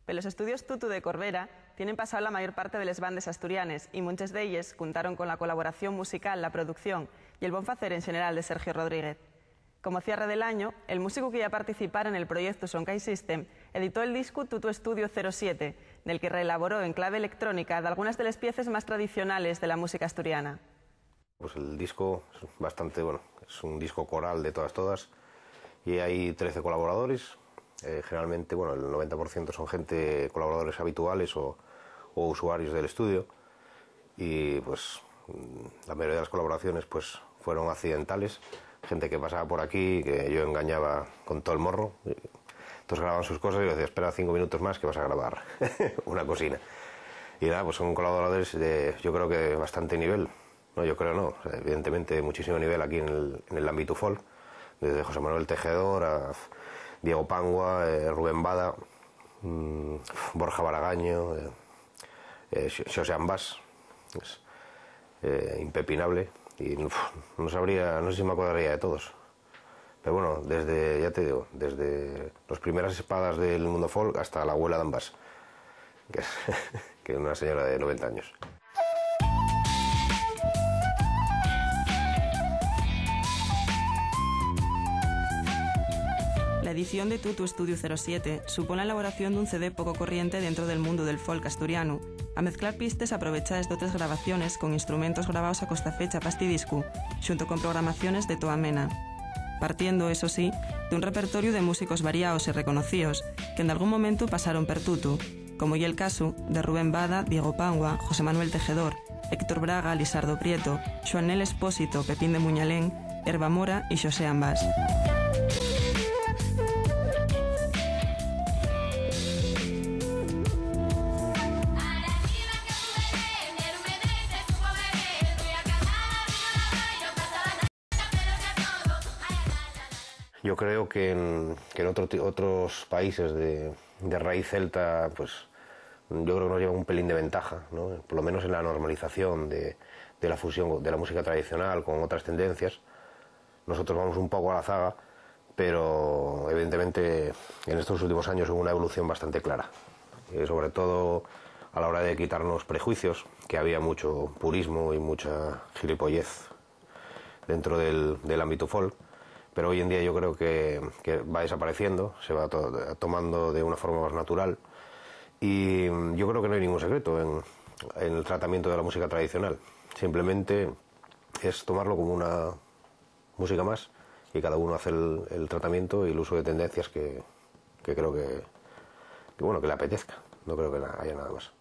Pero los estudios Tutu de Corbera tienen pasado la mayor parte de les bandes asturianes y muchos de ellos contaron con la colaboración musical, la producción y el buen facer en general de Sergio Rodríguez. Como cierre del año, el músico que iba a participar en el proyecto Sonkai System editó el disco Tutu Estudio 07, del que reelaboró en clave electrónica de algunas de las piezas más tradicionales de la música asturiana. Pues el disco es bastante, bueno, es un disco coral de todas, y hay 13 colaboradores. Generalmente, bueno, el 90% son colaboradores habituales o usuarios del estudio, y pues la mayoría de las colaboraciones pues fueron accidentales, gente que pasaba por aquí, que yo engañaba con todo el morro, entonces grababan sus cosas y yo decía, espera 5 minutos más que vas a grabar una cocina. Y nada, pues son colaboradores de, yo creo que bastante nivel, no, yo creo no, o sea, evidentemente muchísimo nivel aquí en el ámbito folk, desde José Manuel Tejedor a Diego Pangua, Rubén Bada, Borja Baragaño, Xosé Ambás, impepinable, y no sabría, no sé si me acordaría de todos, pero bueno, desde, ya te digo, desde las primeras espadas del mundo folk hasta la abuela de Ambás, que es una señora de 90 años. La edición de Tutu Estudio 07 supone la elaboración de un CD poco corriente dentro del mundo del folk asturiano, a mezclar pistas aprovechadas de otras grabaciones con instrumentos grabados a costafecha pastidiscu, xunto con programaciones de toa amena. Partiendo, eso sí, de un repertorio de músicos variados y reconocidos que en algún momento pasaron per Tutu, como y el caso de Rubén Bada, Diego Pangua, José Manuel Tejedor, Héctor Braga, Lisardo Prieto, Xoanel Espósito, Pepín de Muñalén, Herba Mora y Xosé Ambás. Yo creo que en otros países de raíz celta, pues yo creo que nos lleva un pelín de ventaja, ¿no? Por lo menos en la normalización de la fusión de la música tradicional con otras tendencias. Nosotros vamos un poco a la zaga, pero evidentemente en estos últimos años hubo una evolución bastante clara, sobre todo a la hora de quitarnos prejuicios, que había mucho purismo y mucha gilipollez dentro del ámbito folk. Pero hoy en día yo creo que va desapareciendo, se va tomando de una forma más natural, y yo creo que no hay ningún secreto en el tratamiento de la música tradicional. Simplemente es tomarlo como una música más y cada uno hace el tratamiento y el uso de tendencias que creo que le apetezca. No creo que haya nada más.